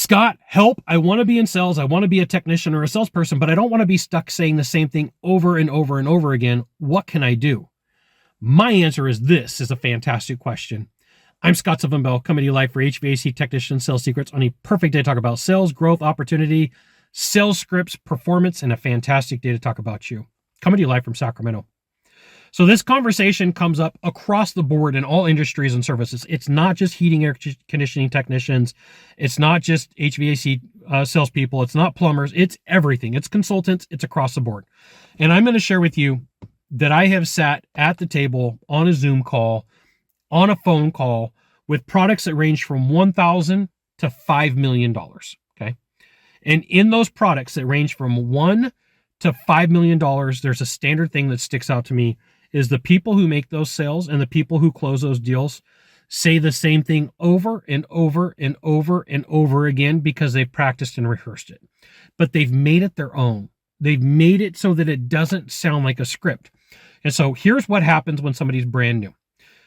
Scott, help. I want to be in sales. I want to be a technician or a salesperson, but I don't want to be stuck saying the same thing over and over and over again. What can I do? My answer is this is a fantastic question. I'm Scott Silvenbell, coming to you live for HVAC Technician Sales Secrets on a perfect day to talk about sales, growth, opportunity, sales scripts, performance, and a fantastic day to talk about you. Coming to you live from Sacramento. So this conversation comes up across the board in all industries and services. It's not just heating, air conditioning technicians. It's not just HVAC salespeople. It's not plumbers. It's everything. It's consultants. It's across the board. And I'm going to share with you that I have sat at the table on a Zoom call, on a phone call with products that range from $1,000 to $5 million. Okay. And in those products that range from $1 to $5 million, there's a standard thing that sticks out to me is the people who make those sales and the people who close those deals say the same thing over and over and over and over again because they've practiced and rehearsed it. But they've made it their own. They've made it so that it doesn't sound like a script. And so here's what happens when somebody's brand new.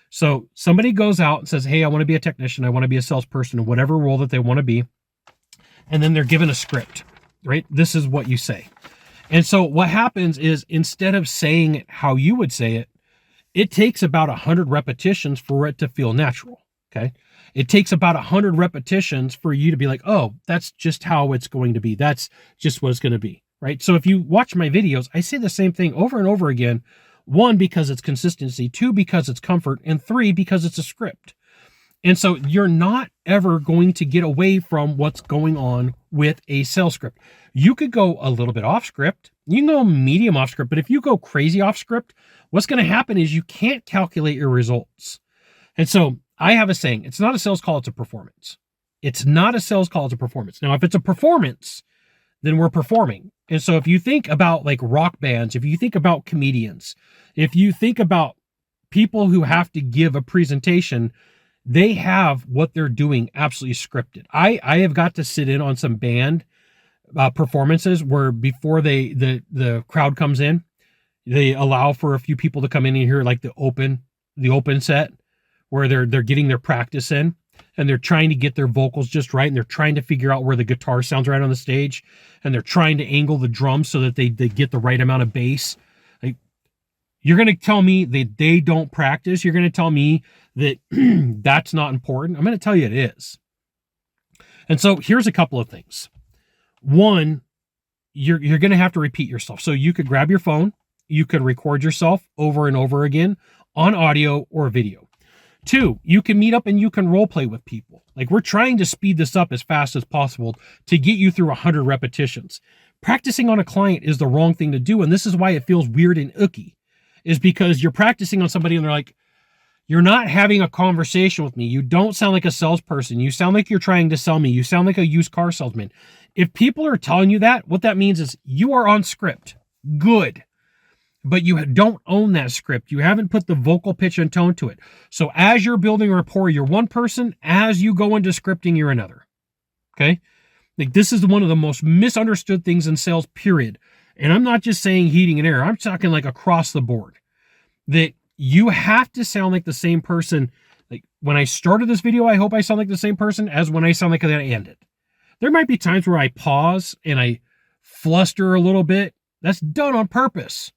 So somebody goes out and says, hey, I want to be a technician. I want to be a salesperson in whatever role that they want to be. And then they're given a script, right? This is what you say. And so what happens is instead of saying it how you would say it, it takes about 100 repetitions for it to feel natural, okay? It takes about 100 repetitions for you to be like, oh, that's just how it's going to be. That's just what it's going to be, right? So if you watch my videos, I say the same thing over and over again. 1, because it's consistency. 2, because it's comfort. And 3, because it's a script. And so you're not ever going to get away from what's going on with a sales script. You could go a little bit off script. You can go medium off script. But if you go crazy off script, what's going to happen is you can't calculate your results. And so I have a saying, it's not a sales call, it's a performance. It's not a sales call, it's a performance. Now, if it's a performance, then we're performing. And so if you think about like rock bands, if you think about comedians, if you think about people who have to give a presentation, they have what they're doing absolutely scripted. I have got to sit in on some band performances where before the crowd comes in, they allow for a few people to come in and hear like the open set where they're getting their practice in and they're trying to get their vocals just right and they're trying to figure out where the guitar sounds right on the stage and they're trying to angle the drums so that they get the right amount of bass. Like, you're going to tell me that they don't practice. You're going to tell me that that's not important. I'm going to tell you it is. And so here's a couple of things. 1, you're going to have to repeat yourself. So you could grab your phone. You could record yourself over and over again on audio or video. 2, you can meet up and you can role play with people. Like, we're trying to speed this up as fast as possible to get you through 100 repetitions. Practicing on a client is the wrong thing to do. And this is why it feels weird and icky, is because you're practicing on somebody and they're like, you're not having a conversation with me. You don't sound like a salesperson. You sound like you're trying to sell me. You sound like a used car salesman. If people are telling you that, what that means is you are on script. Good. But you don't own that script. You haven't put the vocal pitch and tone to it. So as you're building rapport, you're one person. As you go into scripting, you're another. Okay? Like, this is one of the most misunderstood things in sales, period. And I'm not just saying heating and air. I'm talking like across the board. That you have to sound like the same person. Like, when I started this video, I hope I sound like the same person as when I sound like I ended. There might be times where I pause and I fluster a little bit. That's done on purpose.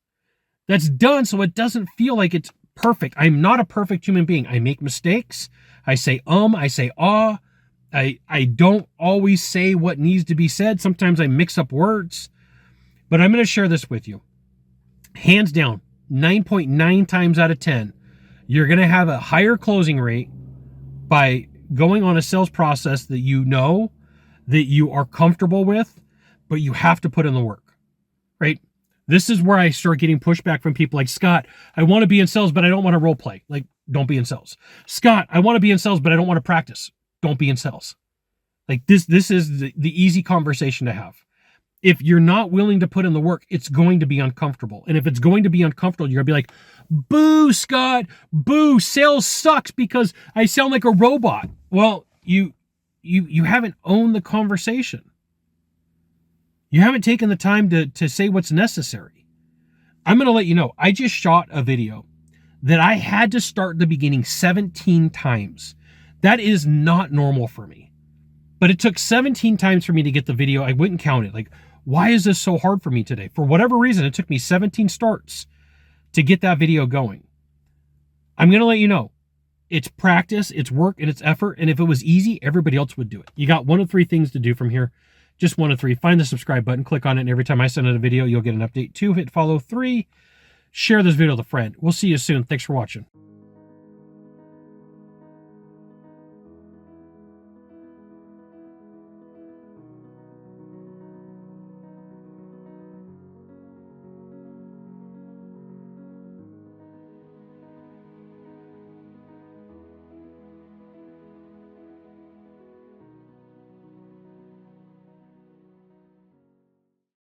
That's done so it doesn't feel like it's perfect. I'm not a perfect human being. I make mistakes. I say I say ah. I don't always say what needs to be said. Sometimes I mix up words. But I'm going to share this with you. Hands down, 9.9 times out of 10, you're going to have a higher closing rate by going on a sales process that you know, that you are comfortable with, but you have to put in the work, right? This is where I start getting pushback from people like, Scott, I want to be in sales, but I don't want to role play. Like, don't be in sales. Scott, I want to be in sales, but I don't want to practice. Don't be in sales. Like, this is the easy conversation to have. If you're not willing to put in the work, it's going to be uncomfortable. And if it's going to be uncomfortable, you're going to be like, boo, Scott, boo, sales sucks because I sound like a robot. Well, you haven't owned the conversation. You haven't taken the time to say what's necessary. I'm going to let you know, I just shot a video that I had to start at the beginning 17 times. That is not normal for me. But it took 17 times for me to get the video. I wouldn't count it. Like, why is this so hard for me today? For whatever reason, it took me 17 starts to get that video going. I'm going to let you know. It's practice, it's work, and it's effort. And if it was easy, everybody else would do it. You got 1 of 3 things to do from here. Just 1 of 3. Find the subscribe button, click on it, and every time I send out a video, you'll get an update. 2, hit follow. 3, share this video with a friend. We'll see you soon. Thanks for watching.